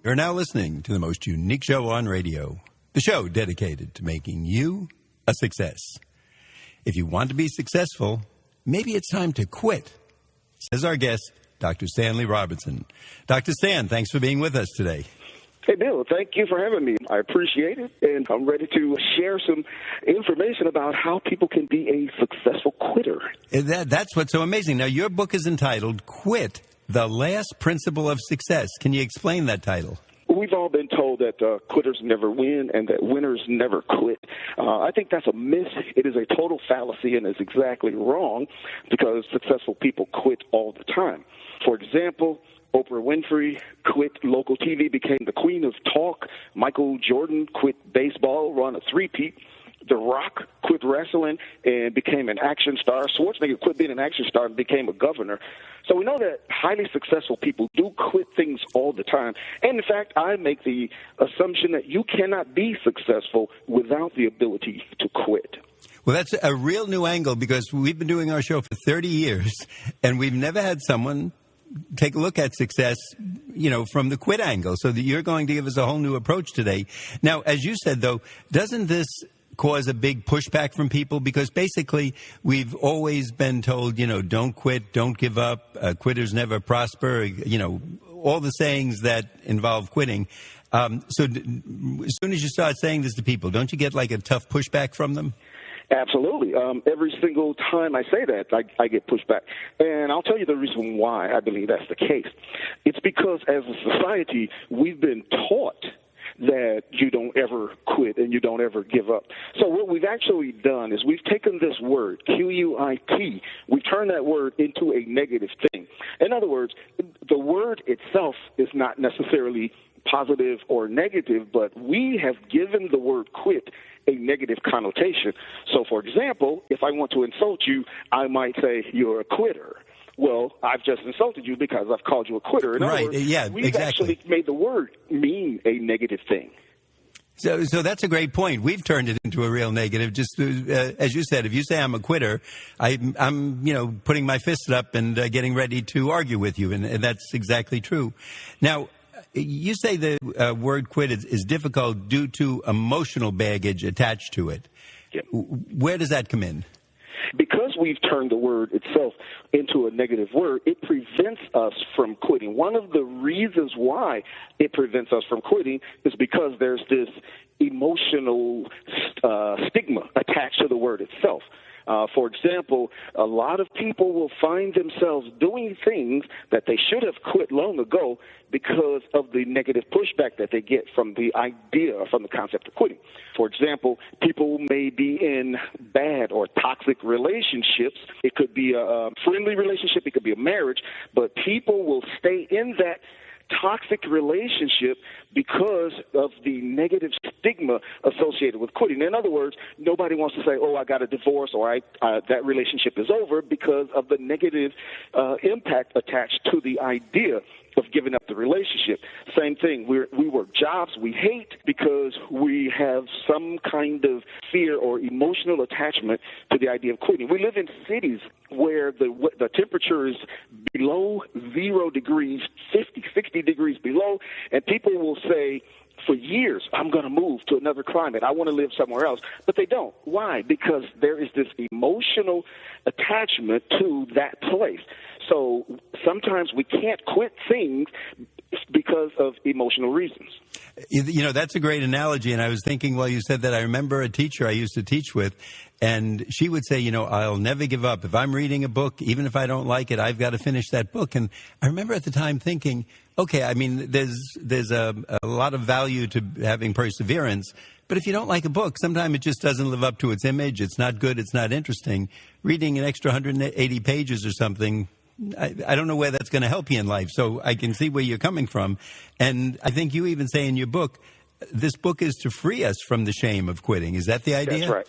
You're now listening to the most unique show on radio, the show dedicated to making you a success. If you want to be successful, maybe it's time to quit, says our guest, Dr. Stanley Robertson. Dr. Stan, thanks for being with us today. Hey, Bill, thank you for having me. I appreciate it, and I'm ready to share some information about how people can be a successful quitter. That's what's so amazing. Now, your book is entitled Quit, the Last Principle of Success. Can you explain that title? We've all been told that quitters never win and that winners never quit. I think that's a myth. It is a total fallacy and is exactly wrong because successful people quit all the time. For example, Oprah Winfrey quit local TV, became the queen of talk. Michael Jordan quit baseball, won a three-peat. The Rock quit wrestling and became an action star. Schwarzenegger quit being an action star and became a governor. So we know that highly successful people do quit things all the time. And in fact, I make the assumption that you cannot be successful without the ability to quit. Well, that's a real new angle because we've been doing our show for 30 years, and we've never had someone take a look at success, from the quit angle. So that you're going to give us a whole new approach today. Now, as you said, though, doesn't this cause a big pushback from people? Because basically we've always been told, don't quit, don't give up, quitters never prosper, all the sayings that involve quitting. So as soon as you start saying this to people, don't you get like a tough pushback from them? Absolutely. Every single time I say that, I get pushback. And I'll tell you the reason why I believe that's the case. It's because as a society, we've been taught that you don't ever quit and you don't ever give up. So what we've actually done is we've taken this word, Q-U-I-T, we've turned that word into a negative thing. In other words, the word itself is not necessarily positive or negative, but we have given the word quit a negative connotation. So, for example, if I want to insult you, I might say you're a quitter. Well, I've just insulted you because I've called you a quitter. In other words, we've actually made the word mean a negative thing. So that's a great point. We've turned it into a real negative. Just as you said, if you say I'm a quitter, I'm putting my fist up and getting ready to argue with you, and that's exactly true. Now, you say the word quit is difficult due to emotional baggage attached to it. Yep. Where does that come in? Because we've turned the word itself into a negative word, it prevents us from quitting. One of the reasons why it prevents us from quitting is because there's this emotional stigma attached to the word itself. For example, a lot of people will find themselves doing things that they should have quit long ago because of the negative pushback that they get from the idea, from the concept of quitting. For example, people may be in bad or toxic relationships. It could be a friendly relationship. It could be a marriage. But people will stay in that toxic relationship because of the negative stigma associated with quitting. In other words, nobody wants to say, I got a divorce or that relationship is over because of the negative impact attached to the idea of giving up the relationship. Same thing. We work jobs we hate because we have some kind of fear or emotional attachment to the idea of quitting. We live in cities where the temperature is below 0 degrees, 50, 60 degrees below, and people will say, for years, I'm going to move to another climate. I want to live somewhere else. But they don't. Why? Because there is this emotional attachment to that place. So sometimes we can't quit things because of emotional reasons. That's a great analogy. And I was thinking while you said that, I remember a teacher I used to teach with, and she would say, I'll never give up. If I'm reading a book, even if I don't like it, I've got to finish that book. And I remember at the time thinking, okay, there's a lot of value to having perseverance. But if you don't like a book, sometimes it just doesn't live up to its image. It's not good. It's not interesting. Reading an extra 180 pages or something, I don't know where that's going to help you in life. So I can see where you're coming from. And I think you even say in your book, this book is to free us from the shame of quitting. Is that the idea? That's right.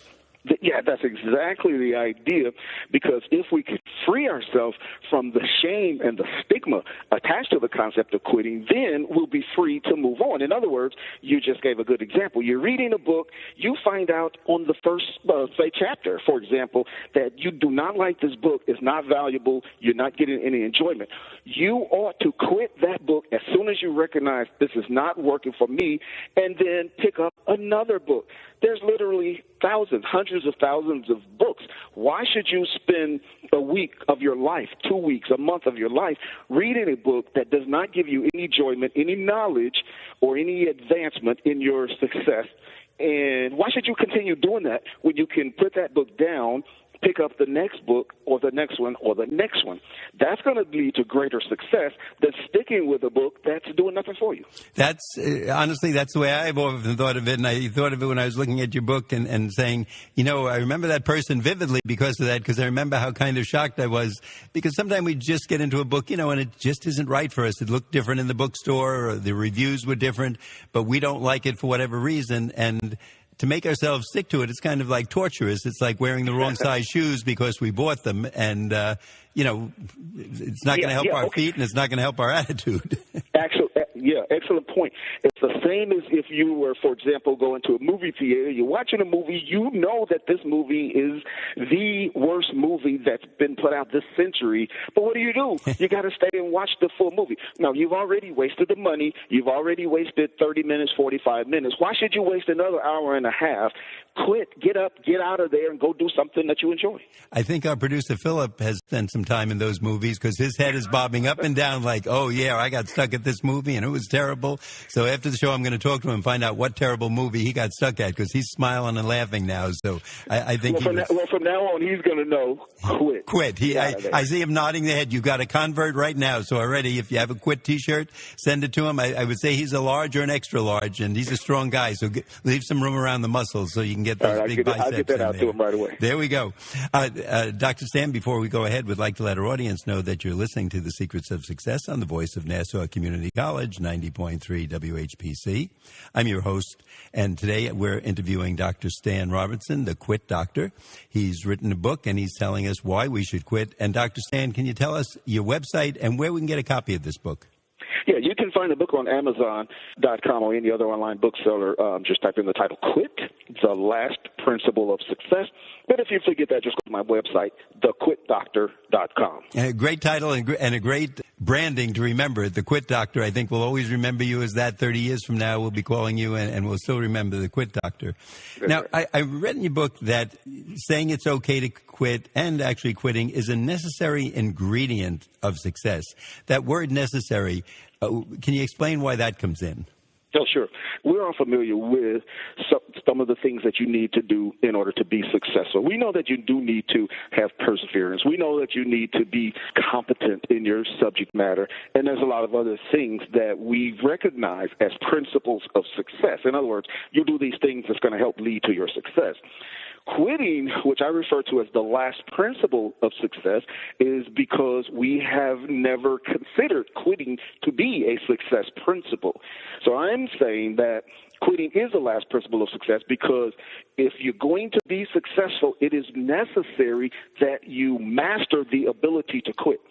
Yeah, that's exactly the idea, because if we could free ourselves from the shame and the stigma attached to the concept of quitting, then we'll be free to move on. In other words, you just gave a good example. You're reading a book, you find out on the first, say, chapter, for example, that you do not like this book, it's not valuable, you're not getting any enjoyment. You ought to quit that book as soon as you recognize this is not working for me, and then pick up another book. There's literally thousands, hundreds of thousands of books. Why should you spend a week of your life, 2 weeks, a month of your life reading a book that does not give you any enjoyment, any knowledge, or any advancement in your success? And why should you continue doing that when you can put that book down, pick up the next book or the next one or the next one? That's going to lead to greater success than sticking with a book that's doing nothing for you. That's honestly, that's the way I've often thought of it. And I thought of it when I was looking at your book and saying, you know, I remember that person vividly because of that, because I remember how kind of shocked I was, because sometimes we just get into a book, you know, and it just isn't right for us. It looked different in the bookstore, or the reviews were different, but we don't like it for whatever reason. And to make ourselves stick to it, it's kind of like torturous. It's like wearing the wrong size shoes because we bought them. And, you know, it's not going to help our feet, and it's not going to help our attitude. Actually, excellent point. It's the same as if you were, for example, going to a movie theater. You're watching a movie. You know that this movie is the worst movie that's been put out this century. But what do? You got to stay and watch the full movie. No, you've already wasted the money. You've already wasted 30 minutes, 45 minutes. Why should you waste another hour and a half? Quit, get up, get out of there, and go do something that you enjoy. I think our producer, Philip, has spent some time in those movies, because his head is bobbing up and down like, oh, yeah, I got stuck at this movie, and it was terrible. So after the show, I'm going to talk to him and find out what terrible movie he got stuck at, because he's smiling and laughing now. So I think from now on, he's going to know, quit. Quit. I see him nodding the head. You got a convert right now. So already, if you have a quit T-shirt, send it to him. I would say he's a large or an extra large, and he's a strong guy. So leave some room around the muscles so you can get those big biceps. I'll get that out to him right away. There we go. Dr. Stan, before we go ahead, we'd like to let our audience know that you're listening to The Secrets of Success on the voice of Nassau Community College, 90.3 WHPC. I'm your host, and today we're interviewing Dr. Stan Robertson, the Quit Doctor. He's written a book, and he's telling us why we should quit. And Dr. Stan, can you tell us your website and where we can get a copy of this book? Yeah, you can find the book on Amazon.com or any other online bookseller. Just type in the title, Quit, The Last Principle of Success. But if you forget that, just go to my website, thequitdoctor.com. A great title and a great branding to remember. The Quit Doctor. I think we'll always remember you as that. 30 years from now, we'll be calling you, and we'll still remember the Quit Doctor. Now, I read in your book that saying it's okay to quit, and actually quitting, is a necessary ingredient of success. That word necessary, can you explain why that comes in? Oh, sure. We're all familiar with some of the things that you need to do in order to be successful. We know that you do need to have perseverance. We know that you need to be competent in your subject matter. And there's a lot of other things that we recognize as principles of success. In other words, you do these things that's going to help lead to your success. Quitting, which I refer to as the last principle of success, is because we have never considered quitting to be a success principle. So I'm saying that quitting is the last principle of success, because if you're going to be successful, it is necessary that you master the ability to quit.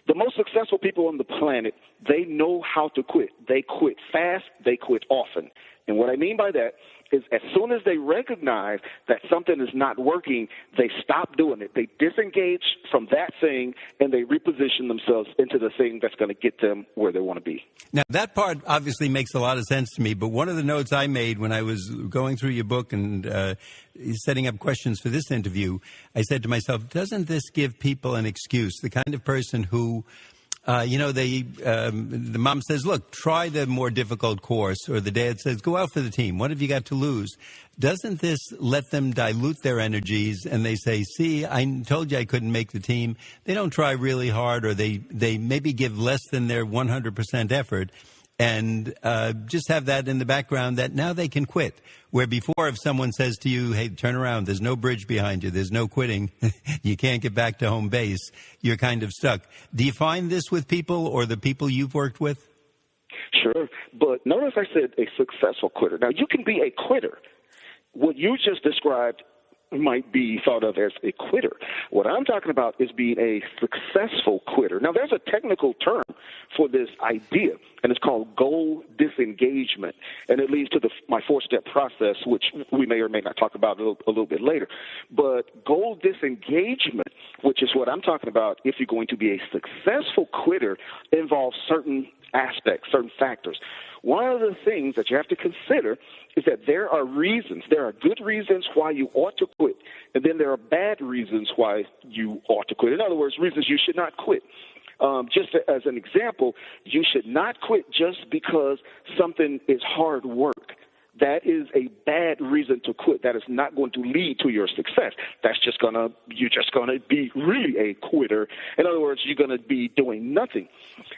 The most successful people on the planet, they know how to quit. They quit fast, they quit often. And what I mean by that is as soon as they recognize that something is not working, they stop doing it. They disengage from that thing, and they reposition themselves into the thing that's going to get them where they want to be. Now, that part obviously makes a lot of sense to me, but one of the notes I made when I was going through your book and setting up questions for this interview, I said to myself, doesn't this give people an excuse? The kind of person who the mom says, look, try the more difficult course, or the dad says, go out for the team. What have you got to lose? Doesn't this let them dilute their energies, and they say, see, I told you I couldn't make the team? They don't try really hard, or they maybe give less than their 100% effort, and just have that in the background that now they can quit. Where before, if someone says to you, hey, turn around, there's no bridge behind you, there's no quitting, you can't get back to home base, you're kind of stuck. Do you find this with people, or the people you've worked with? Sure, but notice I said a successful quitter. Now, you can be a quitter. What you just described might be thought of as a quitter. What I'm talking about is being a successful quitter. Now, there's a technical term for this idea, and it's called goal disengagement, and it leads to my four-step process, which we may or may not talk about a little bit later. But goal disengagement, which is what I'm talking about, if you're going to be a successful quitter, involves certain aspects, certain factors. One of the things that you have to consider is that there are good reasons why you ought to quit, and then there are bad reasons why you ought to quit. In other words, reasons you should not quit. Just as an example, you should not quit just because something is hard work. That is a bad reason to quit. That is not going to lead to your success. You're just gonna be really a quitter. In other words, you're gonna be doing nothing.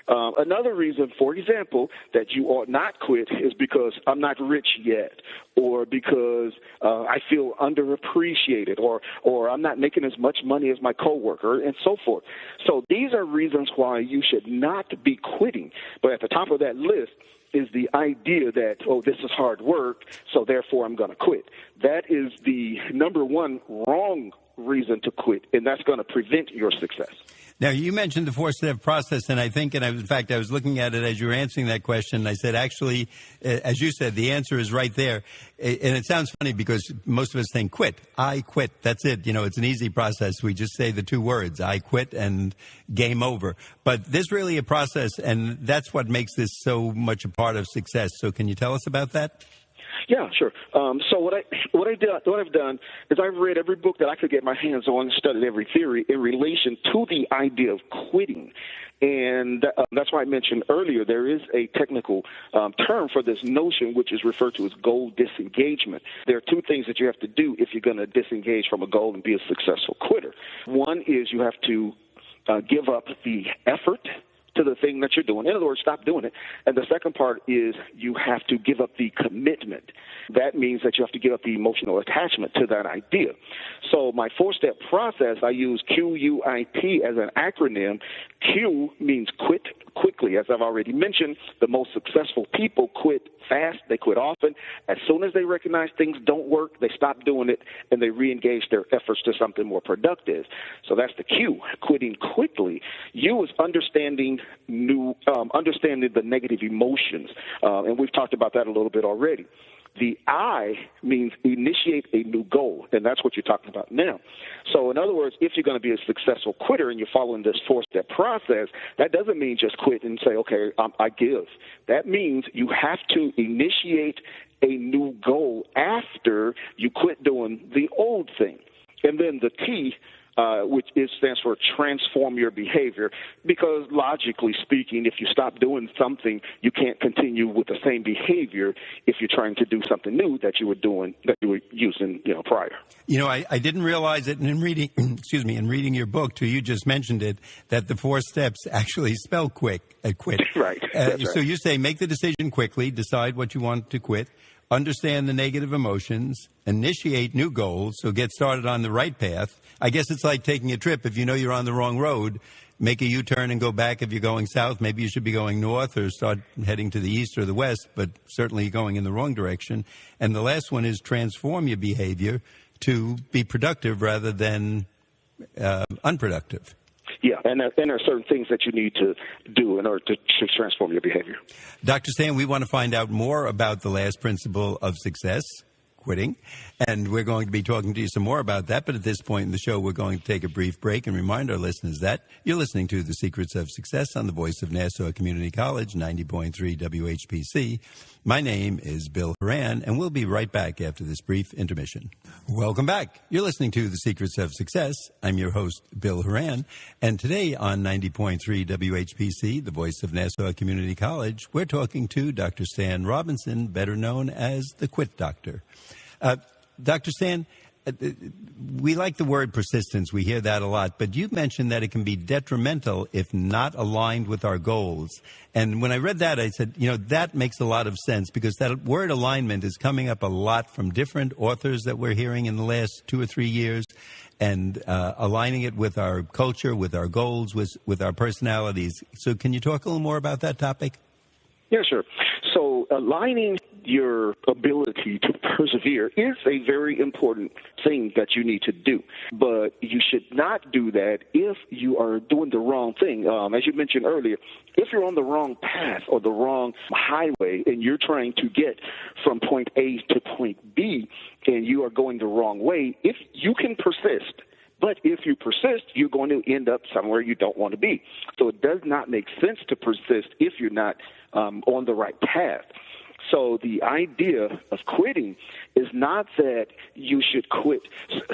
Another reason, for example, that you ought not quit is because I'm not rich yet, or because I feel underappreciated, or I'm not making as much money as my coworker, and so forth. So these are reasons why you should not be quitting. But at the top of that list is the idea that, this is hard work, so therefore I'm going to quit. That is the number one wrong reason to quit, and that's going to prevent your success. Now, you mentioned the four-step process, and in fact, I was looking at it as you were answering that question, and I said, actually, as you said, the answer is right there. And it sounds funny because most of us think quit. I quit. That's it. It's an easy process. We just say the two words, I quit, and game over. But there's really a process, and that's what makes this so much a part of success. So can you tell us about that? Yeah, sure. So what I've done is I've read every book that I could get my hands on and studied every theory in relation to the idea of quitting. And that's why I mentioned earlier there is a technical term for this notion, which is referred to as goal disengagement. There are two things that you have to do if you're going to disengage from a goal and be a successful quitter. One is you have to give up the effort to the thing that you're doing. In other words, stop doing it. And the second part is you have to give up the commitment. That means that you have to give up the emotional attachment to that idea. So my four-step process, I use QUIT as an acronym. Q means quit quickly. As I've already mentioned, the most successful people quit fast. They quit often. As soon as they recognize things don't work, they stop doing it, and they re-engage their efforts to something more productive. So that's the Q, quitting quickly. U is understanding the negative emotions, and we've talked about that a little bit already. The I means initiate a new goal, and that's what you're talking about now. So in other words, if you're going to be a successful quitter and you're following this four-step process, that doesn't mean just quit and say, okay, I give. That means you have to initiate a new goal after you quit doing the old thing. And then the T, which stands for transform your behavior, because logically speaking, if you stop doing something, you can't continue with the same behavior if you're trying to do something new that you were using prior. I didn't realize it in reading, in reading your book till you just mentioned it, that the four steps actually spell quit. Right. So you say make the decision quickly, decide what you want to quit, understand the negative emotions, initiate new goals, so get started on the right path. I guess it's like taking a trip. If you know you're on the wrong road, make a U-turn and go back. If you're going south, maybe you should be going north or start heading to the east or the west, but certainly going in the wrong direction. And the last one is transform your behavior to be productive rather than unproductive. Yeah, and there are certain things that you need to do in order to transform your behavior. Dr. Stan, we want to find out more about the last principle of success, quitting, and we're going to be talking to you some more about that. But at this point in the show, we're going to take a brief break and remind our listeners that you're listening to The Secrets of Success on the voice of Nassau Community College, 90.3 WHPC. My name is Bill Horan, and we'll be right back after this brief intermission. Welcome back. You're listening to The Secrets of Success. I'm your host, Bill Horan, and today on 90.3 WHPC, the voice of Nassau Community College, we're talking to Dr. Stan Robertson, better known as the Quit Doctor. Dr. Stan, we like the word persistence. We hear that a lot. But you've mentioned that it can be detrimental if not aligned with our goals. And when I read that, I said, that makes a lot of sense because that word alignment is coming up a lot from different authors that we're hearing in the last 2 or 3 years, and aligning it with our culture, with our goals, with our personalities. So can you talk a little more about that topic? Yeah, sure. So aligning your ability to persevere is a very important thing that you need to do. But you should not do that if you are doing the wrong thing. As you mentioned earlier, if you're on the wrong path or the wrong highway and you're trying to get from point A to point B and you are going the wrong way, if you can persist. But if you persist, you're going to end up somewhere you don't want to be. So it does not make sense to persist if you're not on the right path. So the idea of quitting is not that you should quit.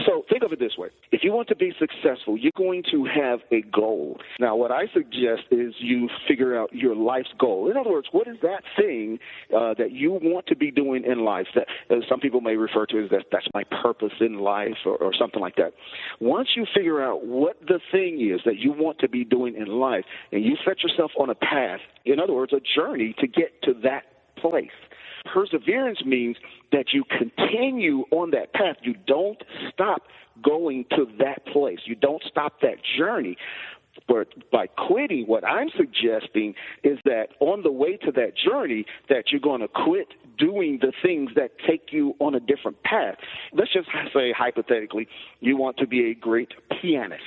So think of it this way. If you want to be successful, you're going to have a goal. Now, what I suggest is you figure out your life's goal. In other words, what is that thing that you want to be doing in life that some people may refer to as that's my purpose in life or something like that. Once you figure out what the thing is that you want to be doing in life and you set yourself on a path, in other words, a journey to get to that place. Perseverance means that you continue on that path. You don't stop going to that place. You don't stop that journey. But by quitting, what I'm suggesting is that on the way to that journey, that you're going to quit doing the things that take you on a different path. Let's just say, hypothetically, you want to be a great pianist.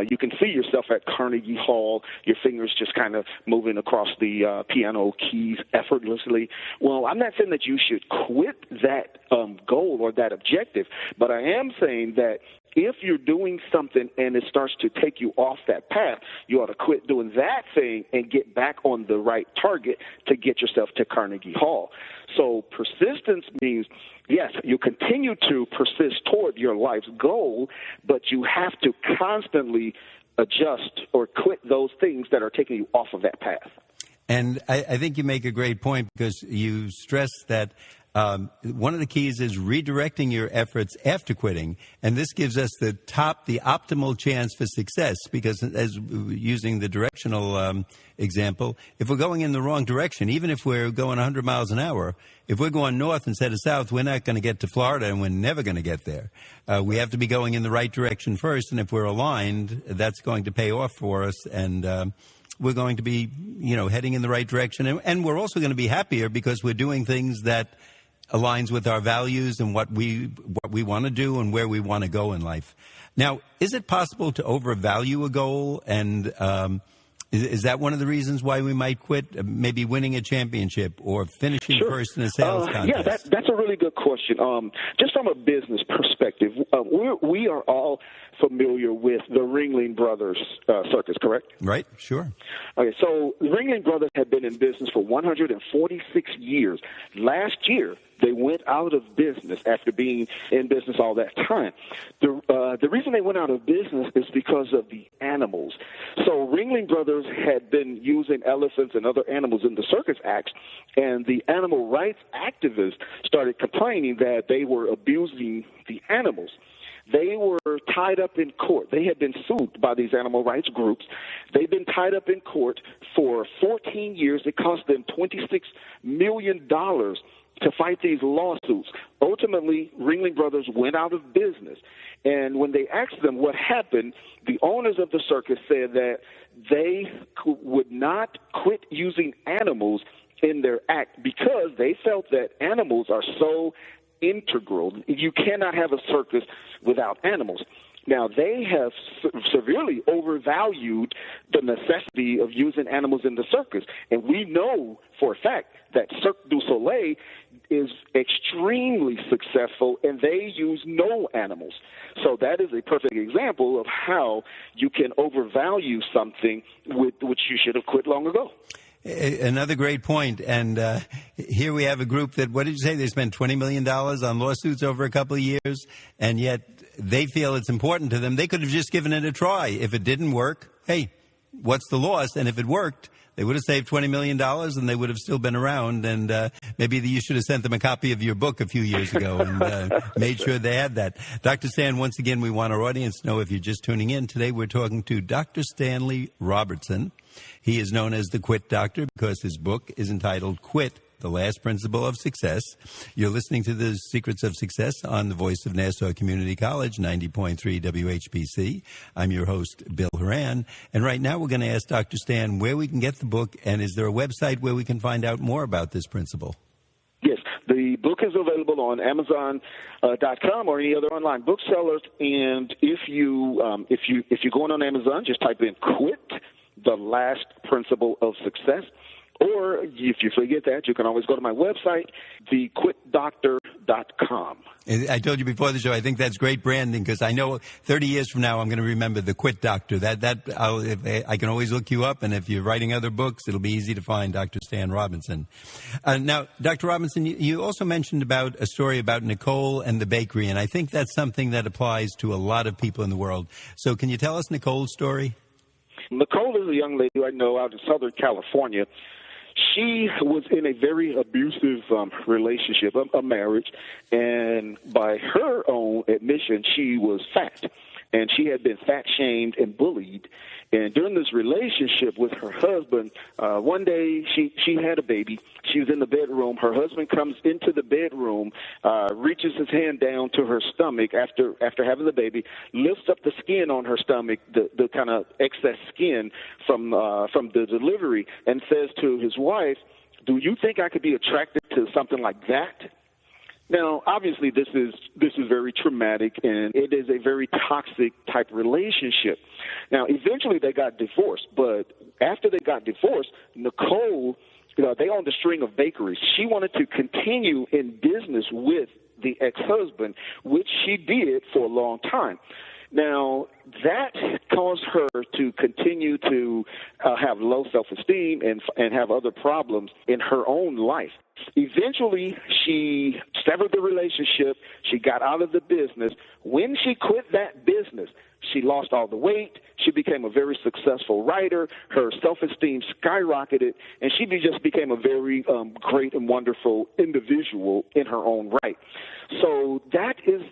You can see yourself at Carnegie Hall, your fingers just kind of moving across the piano keys effortlessly. Well, I'm not saying that you should quit that goal or that objective, but I am saying that if you're doing something and it starts to take you off that path, you ought to quit doing that thing and get back on the right target to get yourself to Carnegie Hall. So persistence means, yes, you continue to persist toward your life's goal, but you have to constantly adjust or quit those things that are taking you off of that path. And I think you make a great point because you stress that one of the keys is redirecting your efforts after quitting, and this gives us the optimal chance for success because, as using the directional example, if we're going in the wrong direction, even if we're going 100 miles an hour, if we're going north instead of south, we're not going to get to Florida, and we're never going to get there. We have to be going in the right direction first, and if we're aligned, that's going to pay off for us, and we're going to be, heading in the right direction, and we're also going to be happier because we're doing things that aligns with our values and what we want to do and where we want to go in life. Now, is it possible to overvalue a goal? And is that one of the reasons why we might quit? Maybe winning a championship or finishing first in a sales contest? Yeah, that's a really good question. Just from a business perspective, we are all familiar with the Ringling Brothers circus, correct? Right, sure. Okay, so the Ringling Brothers have been in business for 146 years. Last year, they went out of business after being in business all that time. The reason they went out of business is because of the animals. So Ringling Brothers had been using elephants and other animals in the circus acts, and the animal rights activists started complaining that they were abusing the animals. They were tied up in court. They had been sued by these animal rights groups. They've been tied up in court for 14 years. It cost them $26 million to fight these lawsuits. Ultimately, Ringling Brothers went out of business. And when they asked them what happened, the owners of the circus said that they would not quit using animals in their act because they felt that animals are so integral. You cannot have a circus without animals. Now, they have severely overvalued the necessity of using animals in the circus. And we know for a fact that Cirque du Soleil is extremely successful, and they use no animals. So that is a perfect example of how you can overvalue something which you should have quit long ago. Another great point. And here we have a group that, what did you say, they spent $20 million on lawsuits over a couple of years, and yet they feel it's important to them. They could have just given it a try. If it didn't work, hey, what's the loss? And if it worked, they would have saved $20 million and they would have still been around. And maybe you should have sent them a copy of your book a few years ago and made sure they had that. Dr. Stan, once again, we want our audience to know, if you're just tuning in, today we're talking to Dr. Stanley Robertson. He is known as the Quit Doctor because his book is entitled Quit, The Last Principle of Success. You're listening to The Secrets of Success on the Voice of Nassau Community College, 90.3 WHPC. I'm your host, Bill Horan. And right now we're going to ask Dr. Stan where we can get the book, and is there a website where we can find out more about this principle? Yes. The book is available on Amazon.com or any other online booksellers. And if you're going on Amazon, just type in "Quit: The Last Principle of Success." Or if you forget that, you can always go to my website, thequitdoctor.com. I told you before the show, I think that's great branding because I know 30 years from now I'm going to remember the Quit Doctor. I can always look you up, and if you're writing other books, it'll be easy to find Dr. Stan Robinson. Now, Dr. Robinson, you also mentioned about a story about Nicole and the bakery, and I think that's something that applies to a lot of people in the world. So can you tell us Nicole's story? Nicole is a young lady I know out in Southern California. She was in a very abusive relationship, a marriage, and by her own admission, she was fat. And she had been fat-shamed and bullied. And during this relationship with her husband, one day she had a baby. She was in the bedroom. Her husband comes into the bedroom, reaches his hand down to her stomach after having the baby, lifts up the skin on her stomach, the kind of excess skin from the delivery, and says to his wife, "Do you think I could be attracted to something like that?" Now, obviously, this is very traumatic, and it is a very toxic type relationship. Now, eventually they got divorced, but after they got divorced, Nicole, they owned a string of bakeries. She wanted to continue in business with the ex-husband, which she did for a long time. Now, that caused her to continue to have low self-esteem and have other problems in her own life. Eventually, she severed the relationship. She got out of the business. When she quit that business, she lost all the weight. She became a very successful writer. Her self-esteem skyrocketed, and she just became a very great and wonderful individual in her own right. So that is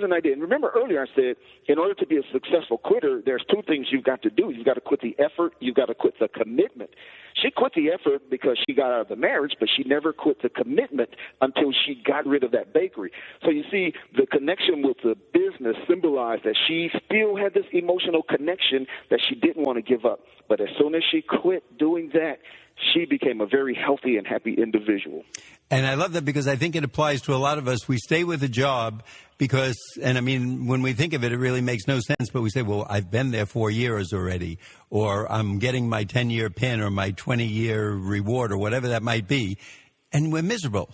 an idea. And remember earlier I said, in order to be a successful quitter, there's two things you've got to do. You've got to quit the effort. You've got to quit the commitment. She quit the effort because she got out of the marriage, but she never quit the commitment until she got rid of that bakery. So you see, the connection with the business symbolized that she still had this emotional connection that she didn't want to give up. But as soon as she quit doing that, she became a very healthy and happy individual. And I love that because I think it applies to a lot of us. We stay with a job because, and I mean, when we think of it, it really makes no sense. But we say, well, I've been there 4 years already, or I'm getting my 10-year pin or my 20-year reward or whatever that might be. And we're miserable.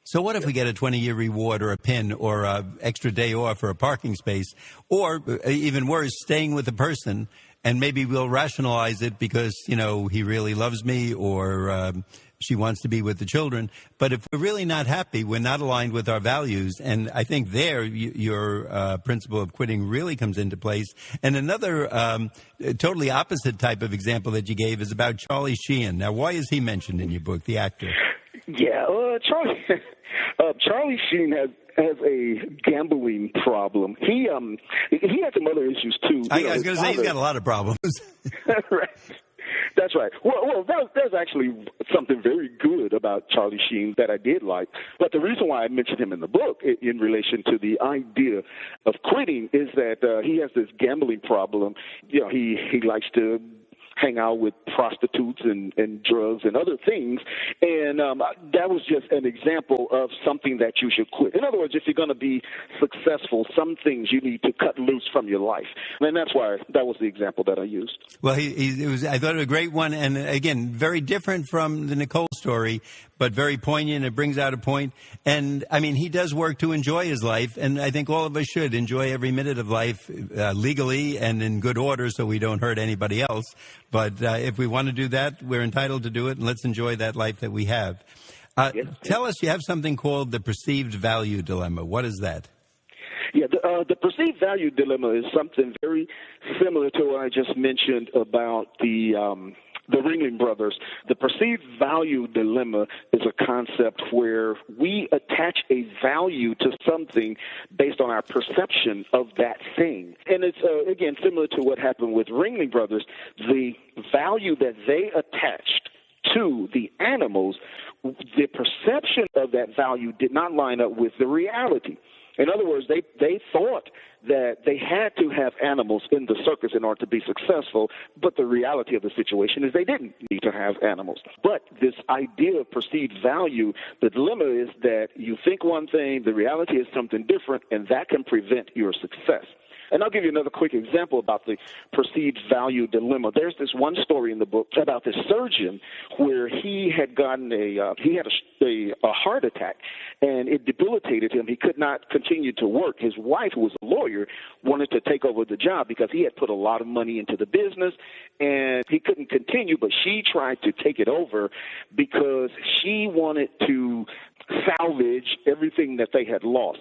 So what if we get a 20-year reward or a pin or an extra day off or a parking space, or even worse, staying with a person, and maybe we'll rationalize it because, he really loves me or she wants to be with the children. But if we're really not happy, we're not aligned with our values. And I think there your principle of quitting really comes into place. And another totally opposite type of example that you gave is about Charlie Sheen. Now, why is he mentioned in your book, the actor? Yeah, Charlie Sheen has a gambling problem. He had some other issues too. I was going to say he's got a lot of problems. Right. That's right. Well, there's actually something very good about Charlie Sheen that I did like. But the reason why I mentioned him in the book in relation to the idea of quitting is that he has this gambling problem. He likes to hang out with prostitutes and drugs and other things. And that was just an example of something that you should quit. In other words, if you're going to be successful, some things you need to cut loose from your life. And that's why that was the example that I used. Well, I thought it was a great one. And again, very different from the Nicole story, but very poignant. It brings out a point. And I mean, he does work to enjoy his life. And I think all of us should enjoy every minute of life legally and in good order so we don't hurt anybody else. But if we want to do that, we're entitled to do it, and let's enjoy that life that we have. Tell us, you have something called the perceived value dilemma. What is that? Yeah, the perceived value dilemma is something very similar to what I just mentioned about the Ringling Brothers. The perceived value dilemma is a concept where we attach a value to something based on our perception of that thing. And it's, again, similar to what happened with Ringling Brothers. The value that they attached to the animals, the perception of that value did not line up with the reality. In other words, they thought that they had to have animals in the circus in order to be successful, but the reality of the situation is they didn't need to have animals. But this idea of perceived value, the dilemma is that you think one thing, the reality is something different, and that can prevent your success. And I'll give you another quick example about the perceived value dilemma. There's this one story in the book about this surgeon where he had gotten a heart attack, and it debilitated him. He could not continue to work. His wife, who was a lawyer, wanted to take over the job because he had put a lot of money into the business, and he couldn't continue, but she tried to take it over because she wanted to salvage everything that they had lost.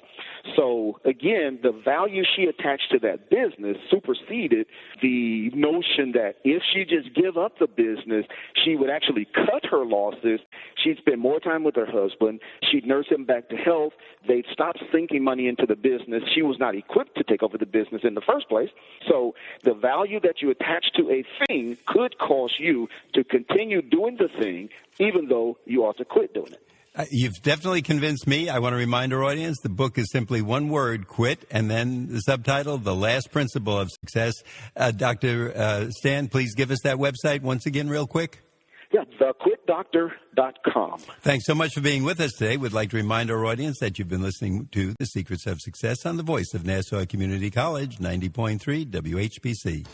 So, again, the value she attached to that business superseded the notion that if she just give up the business, she would actually cut her losses. She'd spend more time with her husband. She'd nurse him back to health. They'd stop sinking money into the business. She was not equipped to take over the business in the first place. So the value that you attach to a thing could cause you to continue doing the thing even though you ought to quit doing it. You've definitely convinced me. I want to remind our audience the book is simply one word, quit, and then the subtitle, The Last Principle of Success. Dr. Stan, please give us that website once again real quick. Yeah, thequitdoctor.com. Thanks so much for being with us today. We'd like to remind our audience that you've been listening to The Secrets of Success on the voice of Nassau Community College, 90.3 WHPC.